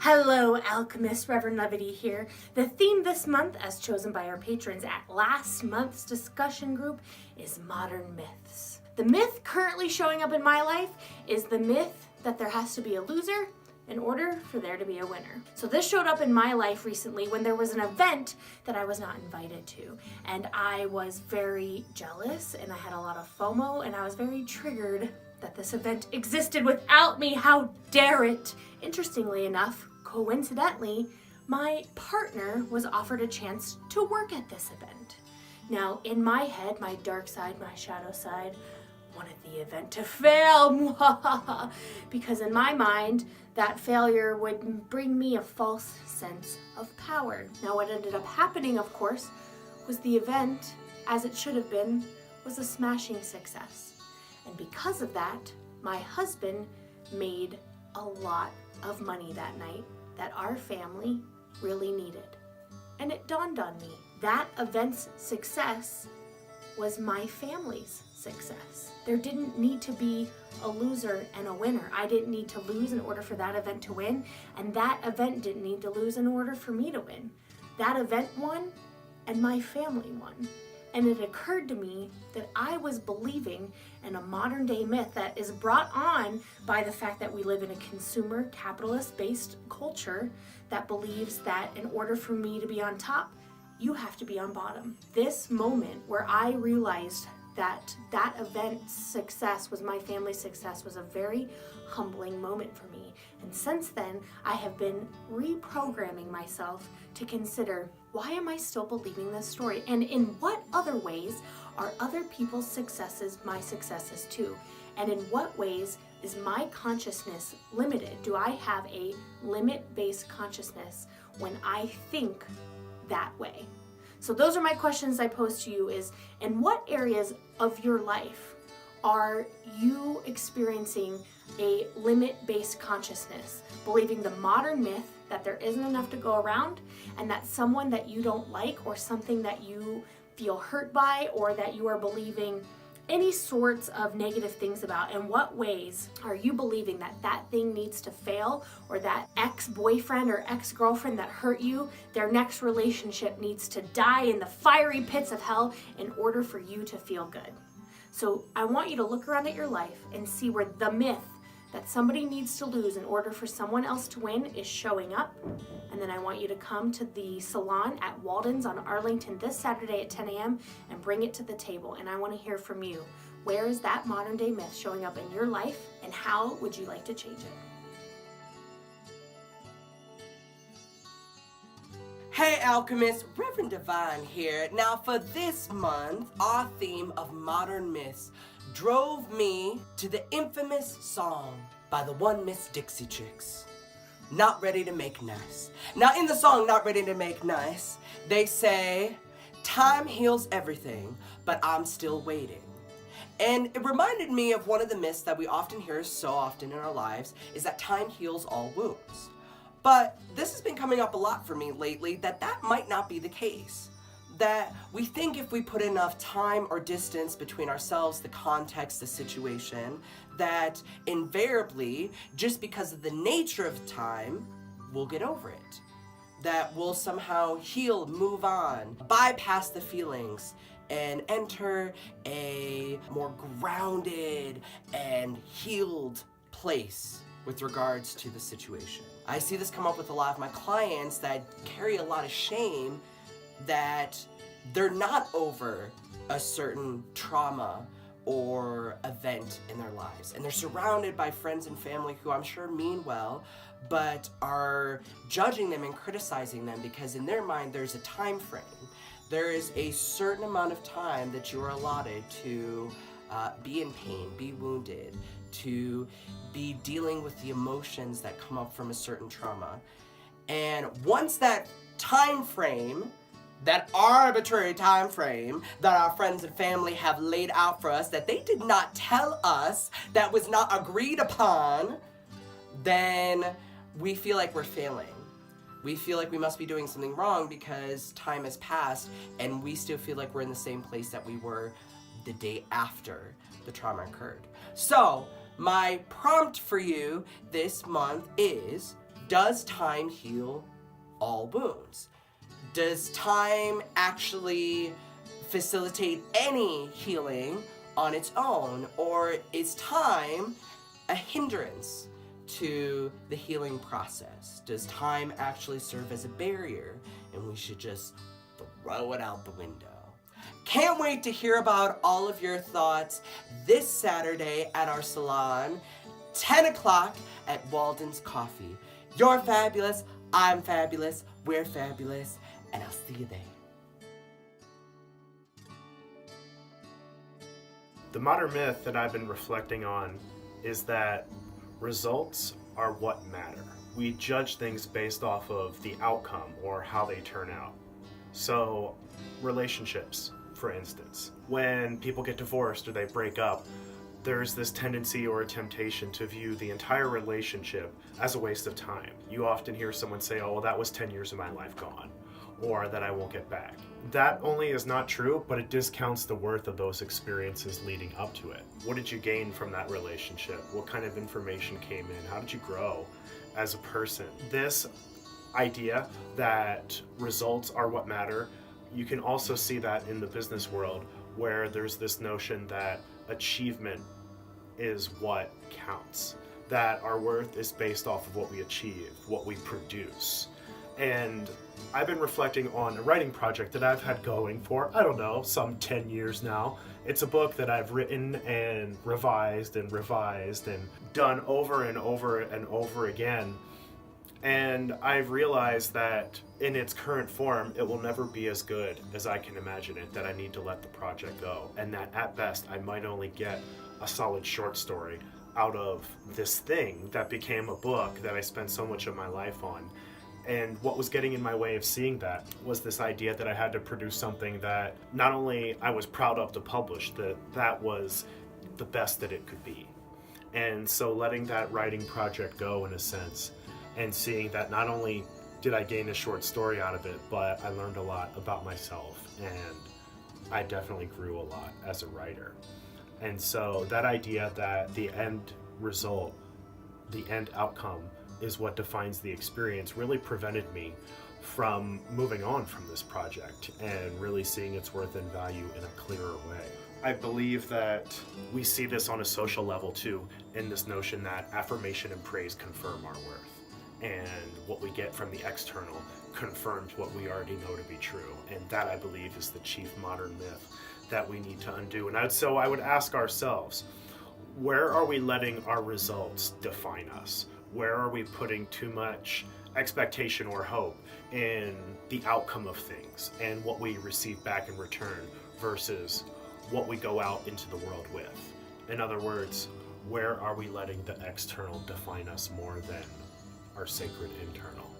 Hello, Alchemist, Reverend Levity here. The theme this month, as chosen by our patrons at last month's discussion group, is modern myths. The myth currently showing up in my life is the myth that there has to be a loser in order for there to be a winner. So this showed up in my life recently when there was an event that I was not invited to. And I was very jealous and I had a lot of FOMO and I was very triggered that this event existed without me. How dare it? Interestingly enough, coincidentally, my partner was offered a chance to work at this event. Now, in my head, my dark side, my shadow side, wanted the event to fail, because in my mind, that failure would bring me a false sense of power. Now, what ended up happening, of course, was the event, as it should have been, was a smashing success. And because of that, my husband made a lot of money that night that our family really needed. And it dawned on me, that event's success was my family's success. There didn't need to be a loser and a winner. I didn't need to lose in order for that event to win, and that event didn't need to lose in order for me to win. That event won, and my family won. And it occurred to me that I was believing in a modern day myth that is brought on by the fact that we live in a consumer capitalist based culture that believes that in order for me to be on top, you have to be on bottom. This moment where I realized that that event's success was my family's success was a very humbling moment for me. And since then, I have been reprogramming myself to consider, why am I still believing this story? And in what other ways are other people's successes my successes too? And in what ways is my consciousness limited? Do I have a limit-based consciousness when I think that way? So those are my questions I pose to you is, in what areas of your life are you experiencing a limit-based consciousness, believing the modern myth that there isn't enough to go around and that someone that you don't like or something that you feel hurt by or that you are believing any sorts of negative things about? In what ways are you believing that that thing needs to fail, or that ex-boyfriend or ex-girlfriend that hurt you, their next relationship needs to die in the fiery pits of hell in order for you to feel good? So I want you to look around at your life and see where the myth that somebody needs to lose in order for someone else to win is showing up. And then I want you to come to the salon at Walden's on Arlington this Saturday at 10 a.m. and bring it to the table. And I want to hear from you. Where is that modern day myth showing up in your life, and how would you like to change it? Hey Alchemists, Reverend Divine here. Now for this month, our theme of modern myths drove me to the infamous song by the one Miss Dixie Chicks, Not Ready to Make Nice. Now in the song Not Ready to Make Nice, they say, time heals everything, but I'm still waiting. And it reminded me of one of the myths that we often hear so often in our lives, is that time heals all wounds. But this has been coming up a lot for me lately, that might not be the case. That we think if we put enough time or distance between ourselves, the context, the situation, that invariably, just because of the nature of time, we'll get over it. That we'll somehow heal, move on, bypass the feelings, and enter a more grounded and healed place with regards to the situation. I see this come up with a lot of my clients that carry a lot of shame that they're not over a certain trauma or event in their lives. And they're surrounded by friends and family who I'm sure mean well, but are judging them and criticizing them because in their mind there's a time frame. There is a certain amount of time that you are allotted to be in pain, be wounded, to be dealing with the emotions that come up from a certain trauma. And once that time frame, that arbitrary time frame that our friends and family have laid out for us, that they did not tell us, that was not agreed upon, then we feel like we're failing. We feel like we must be doing something wrong because time has passed and we still feel like we're in the same place that we were the day after the trauma occurred. So my prompt for you this month is, Does time heal all wounds? Does time actually facilitate any healing on its own, or is time a hindrance to the healing process? Does time actually serve as a barrier and we should just throw it out the window? Can't wait to hear about all of your thoughts this Saturday at our salon, 10 o'clock at Walden's Coffee. You're fabulous, I'm fabulous, we're fabulous, and I'll see you there. The modern myth that I've been reflecting on is that results are what matter. We judge things based off of the outcome or how they turn out. So, relationships, for instance. When people get divorced or they break up, there's this tendency or a temptation to view the entire relationship as a waste of time. You often hear someone say, oh, well, that was 10 years of my life gone, or that I won't get back. That only is not true, but it discounts the worth of those experiences leading up to it. What did you gain from that relationship? What kind of information came in? How did you grow as a person? This idea that results are what matter, you can also see that in the business world, where there's this notion that achievement is what counts, that our worth is based off of what we achieve, what we produce. And I've been reflecting on a writing project that I've had going for, I don't know, some 10 years now. It's a book that I've written and revised and done over and over and over again. And I've realized that in its current form, it will never be as good as I can imagine it, that I need to let the project go. And that at best, I might only get a solid short story out of this thing that became a book that I spent so much of my life on. And what was getting in my way of seeing that was this idea that I had to produce something that not only I was proud of to publish, that was the best that it could be. And so letting that writing project go, in a sense, and seeing that not only did I gain a short story out of it, but I learned a lot about myself, and I definitely grew a lot as a writer. And so that idea that the end result, the end outcome, is what defines the experience really prevented me from moving on from this project and really seeing its worth and value in a clearer way. I believe that we see this on a social level too, in this notion that affirmation and praise confirm our worth. And what we get from the external confirms what we already know to be true. And that, I believe, is the chief modern myth that we need to undo. And so I would ask ourselves, where are we letting our results define us? Where are we putting too much expectation or hope in the outcome of things and what we receive back in return versus what we go out into the world with? In other words, where are we letting the external define us more than our sacred internal?